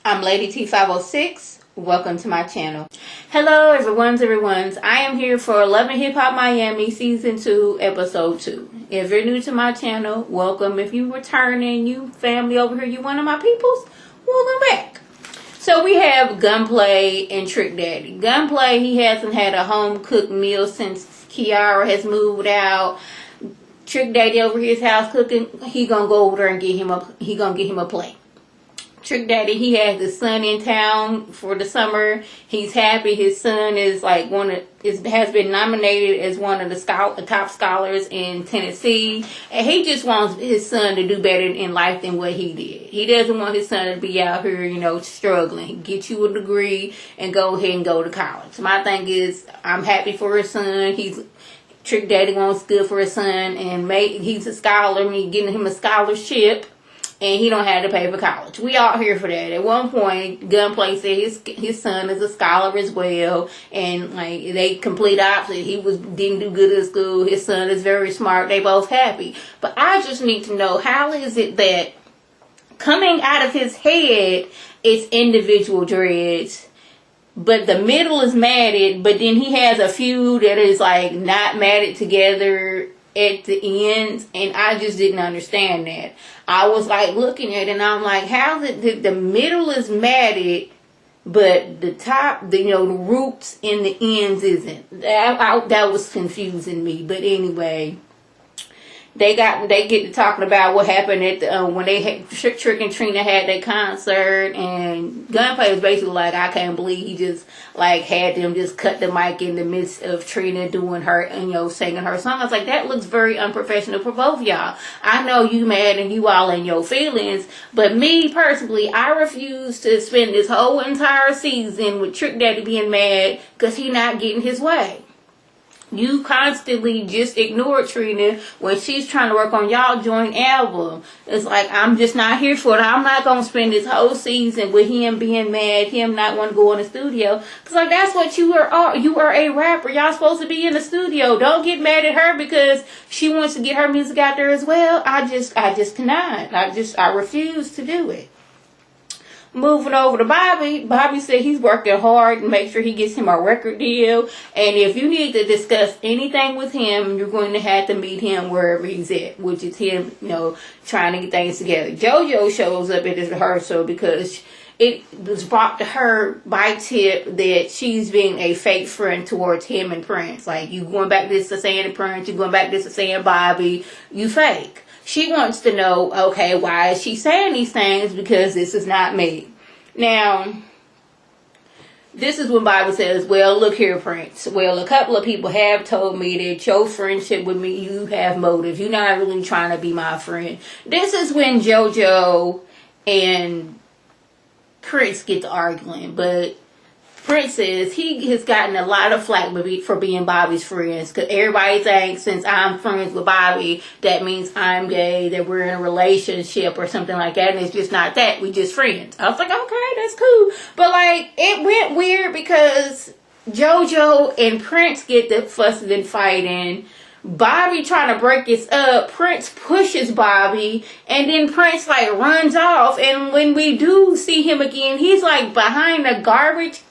I'm Lady T506. Welcome to my channel. Hello everyone's. I am here for Love and Hip Hop Miami Season 2, Episode 2. If you're new to my channel, welcome. If you returning, you family over here, you one of my peoples, welcome back. So we have Gunplay and Trick Daddy. Gunplay, he hasn't had a home cooked meal since Kiara has moved out. Trick Daddy over his house cooking. He gonna go over there and get him a plate. Trick Daddy, he has his son in town for the summer. He's happy. His son is like has been nominated as one of the top scholars in Tennessee, and he just wants his son to do better in life than what he did. He doesn't want his son to be out here, struggling. Get you a degree and go ahead and go to college. My thing is, I'm happy for his son. Trick Daddy wants good for his son, and he's a scholar. Me getting him a scholarship. And he don't have to pay for college. We all here for that. At one point, Gunplay said his son is a scholar as well, and they complete opposite. He didn't do good at school. His son is very smart. They both happy. But I just need to know, how is it that coming out of his head is individual dreads, but the middle is matted, but then he has a few that is not matted together at the ends, and I just didn't understand that. I was looking at it, and I'm like, how the middle is matted, but the top, the roots and the ends isn't. That was confusing me. But anyway, they get to talking about what happened at when they had Trick and Trina had their concert, and Gunplay was basically like, I can't believe he just had them just cut the mic in the midst of Trina doing her and singing her song. I was like, that looks very unprofessional for both y'all. I know you mad and you all in your feelings, but me personally, I refuse to spend this whole entire season with Trick Daddy being mad because he not getting his way. You constantly just ignore Trina when she's trying to work on y'all joint album. It's I'm just not here for it. I'm not going to spend this whole season with him being mad, him not wanting to go in the studio. Because that's what you are. You are a rapper. Y'all supposed to be in the studio. Don't get mad at her because she wants to get her music out there as well. I just cannot. I refuse to do it. Moving over to Bobby. Bobby said he's working hard to make sure he gets him a record deal. And if you need to discuss anything with him, you're going to have to meet him wherever he's at, which is him, trying to get things together. JoJo shows up at his rehearsal because it was brought to her by Tip that she's being a fake friend towards him and Prince. You going back this to saying Prince, you going back this to saying Bobby, you fake. She wants to know, okay, why is she saying these things? Because this is not me. Now, this is when Bobby says, well, look here, Prince. Well, a couple of people have told me that your friendship with me, you have motive. You're not really trying to be my friend. This is when JoJo and Prince get to arguing. But Prince says he has gotten a lot of flack for being Bobby's friends, because everybody thinks since I'm friends with Bobby, that means I'm gay, that we're in a relationship or something like that, and it's just not that. We just friends. I was like, okay, that's cool. But it went weird because JoJo and Prince get the fussing and fighting. Bobby trying to break this up. Prince pushes Bobby, and then Prince runs off. And when we do see him again, he's behind a garbage.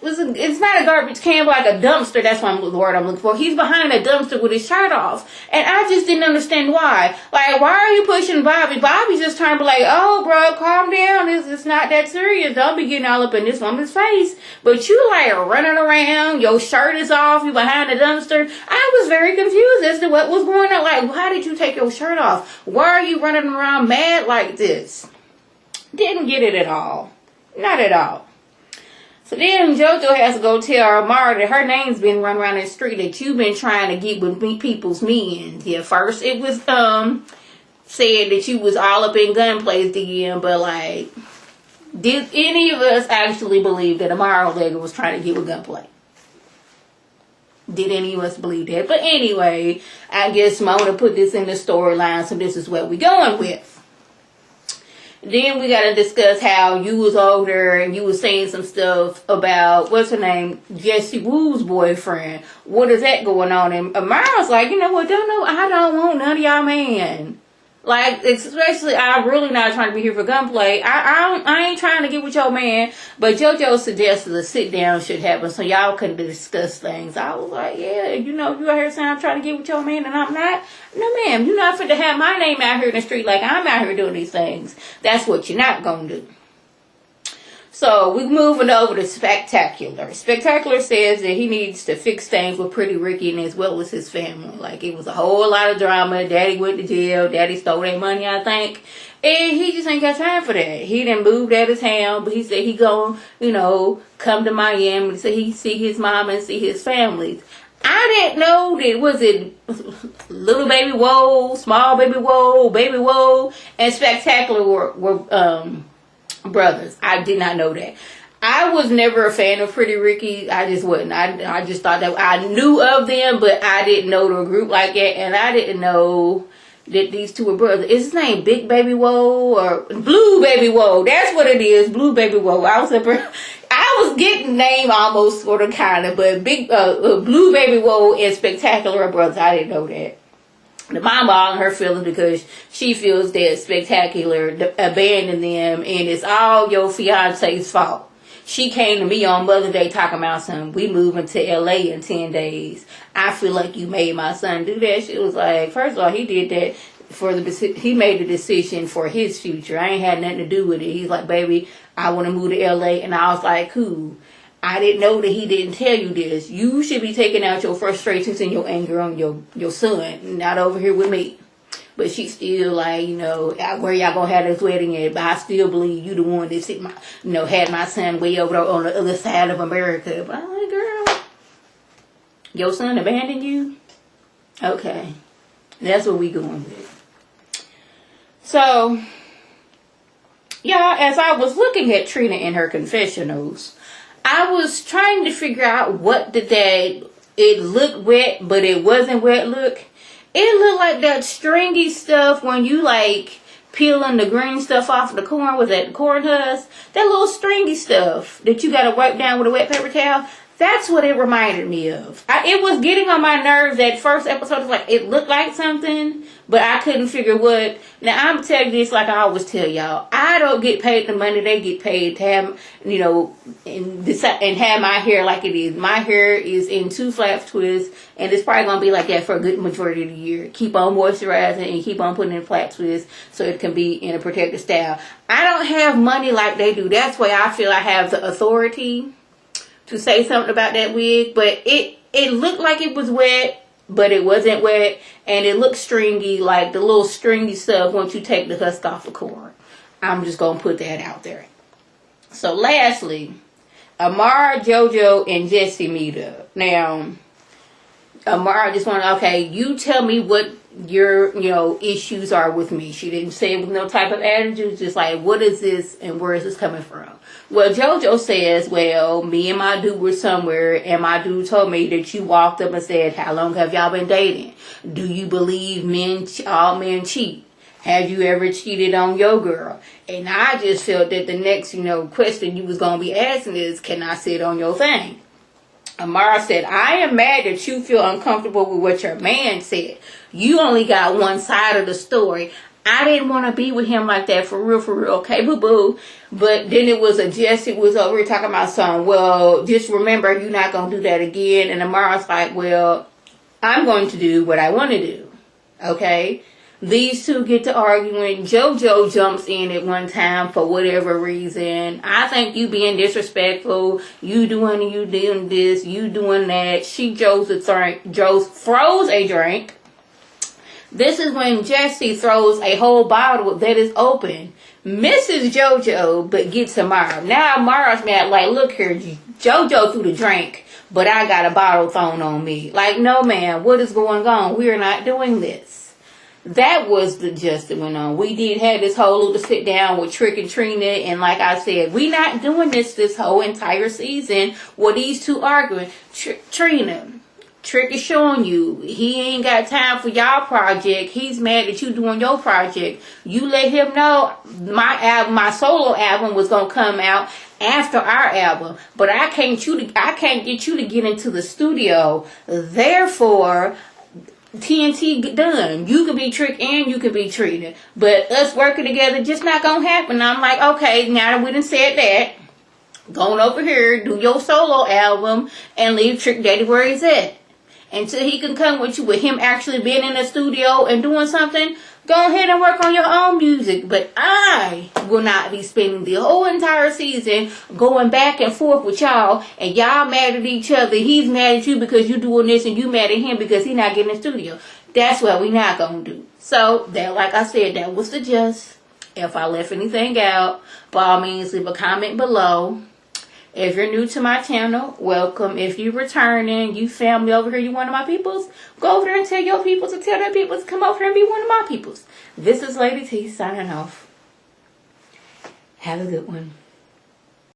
It's not a garbage can, but a dumpster. That's the word I'm looking for. He's behind a dumpster with his shirt off. And I just didn't understand why. Why are you pushing Bobby? Bobby's just trying to be oh, bro, calm down. It's not that serious. Don't be getting all up in this woman's face. But you running around. Your shirt is off. You behind the dumpster. I was very confused as to what was going on. Why did you take your shirt off? Why are you running around mad like this? Didn't get it at all. Not at all. So then JoJo has to go tell Amara that her name's been run around the street, that you've been trying to get with people's men. Yeah, first it was said that you was all up in Gunplay's DM, but did any of us actually believe that Amara Lega was trying to get with Gunplay? Did any of us believe that? But anyway, I guess Mona put this in the storyline, so this is what we going with. Then we got to discuss how you was older and you was saying some stuff about, what's her name, Jesse Woo's boyfriend. What is that going on? And Amara's like, you know what, I don't want none of y'all man. Like, especially, I'm really not trying to be here for gunplay. I ain't trying to get with your man. But JoJo suggested a sit down should happen so y'all can discuss things. I was like, yeah, you out here saying I'm trying to get with your man and I'm not. No, ma'am, you're not fit to have my name out here in the street like I'm out here doing these things. That's what you're not going to do. So we're moving over to Spectacular. Spectacular says that he needs to fix things with Pretty Ricky and as well as his family. Like, it was a whole lot of drama. Daddy went to jail. Daddy stole that money, I think. And he just ain't got time for that. He done moved out of town, but he said he gonna, come to Miami so he see his mom and see his family. I didn't know that, was it Little Baby Whoa, Small Baby Whoa, Baby Whoa, and Spectacular were brothers. I did not know that. I was never a fan of Pretty Ricky. I just wasn't. I just thought that I knew of them, but I didn't know the group like that, and I didn't know that these two were brothers. Is his name Big Baby Whoa or Blue Baby Whoa? That's what it is, Blue Baby Whoa. I was getting name almost sort of kind of, but Blue Baby Whoa and Spectacular are brothers. I didn't know that. The mama all in her feelings because she feels that Spectacular abandoned them and it's all your fiance's fault. She came to me on Mother's Day talking about something. We moving to LA in 10 days. I feel like you made my son do that. She was like, first of all, he did that he made the decision for his future. I ain't had nothing to do with it. He's like, baby, I want to move to LA. And I was like, cool. I didn't know that he didn't tell you this. You should be taking out your frustrations and your anger on your son, not over here with me. But she still like, where y'all gonna have this wedding at? But I still believe you the one that had my son way over there on the other side of America. But I'm like, girl, your son abandoned you? Okay, that's what we going with. So, y'all, as I was looking at Trina in her confessionals, I was trying to figure out what it looked wet, but it wasn't wet look. It looked like that stringy stuff when you like peeling the green stuff off of the corn. Was that the corn husk? That little stringy stuff that you got to wipe down with a wet paper towel. That's what it reminded me of. It was getting on my nerves that first episode. Like, it looked like something, but I couldn't figure what. Now, I'm telling you this like I always tell y'all. I don't get paid the money they get paid to have, and have my hair like it is. My hair is in 2 flap twists, and it's probably going to be like that for a good majority of the year. Keep on moisturizing and keep on putting in flap twists so it can be in a protective style. I don't have money like they do. That's why I feel I have the authority to say something about that wig, but it looked like it was wet, but it wasn't wet, and it looked stringy, like the little stringy stuff once you take the husk off the corn. I'm just gonna put that out there. So lastly, Amara, JoJo, and Jesse meet up. Now, Amara just wanted, okay, you tell me what your, issues are with me. She didn't say it with no type of attitude, just like, what is this and where is this coming from? Well, JoJo says, well, me and my dude were somewhere, and my dude told me that you walked up and said, how long have y'all been dating? Do you believe all men cheat? Have you ever cheated on your girl? And I just felt that the next, question you was going to be asking is, can I sit on your thing? Amara said, I am mad that you feel uncomfortable with what your man said. You only got one side of the story. I didn't want to be with him like that, for real, okay, boo-boo. But then it was a Jesse was over here talking about something. Well, just remember, you're not going to do that again. And Amara's like, well, I'm going to do what I want to do, okay? These two get to arguing. JoJo jumps in at one time for whatever reason. I think you being disrespectful. You doing this. You doing that. She throws a drink. This is when Jesse throws a whole bottle that is open. Misses JoJo, but gets Amara. Now Amara's mad, like, look here, JoJo threw the drink, but I got a bottle thrown on me. Like, no, man, what is going on? We are not doing this. That was the gist that went on. We did have this whole little sit down with Trick and Trina, and like I said, we not doing this whole entire season with these two arguing. Trina, Trick is showing you he ain't got time for y'all project. He's mad that you doing your project. You let him know my solo album was gonna come out after our album, but I can't get you to get into the studio. Therefore, TNT done. You could be Trick and you could be Trina. But us working together just not gonna happen. I'm like, okay, now that we done said that, going over here, do your solo album and leave Trick Daddy where he's at. Until he can come with you, with him actually being in the studio and doing something, go ahead and work on your own music. But I will not be spending the whole entire season going back and forth with y'all, and y'all mad at each other. He's mad at you because you doing this, and you mad at him because he not getting in the studio. That's what we not gonna do. So that, like I said, that was the gist. If I left anything out, by all means, leave a comment below. If you're new to my channel, welcome. If you're returning, you family over here, you one of my peoples, go over there and tell your peoples to tell their peoples to come over here and be one of my peoples. This is Lady T signing off. Have a good one.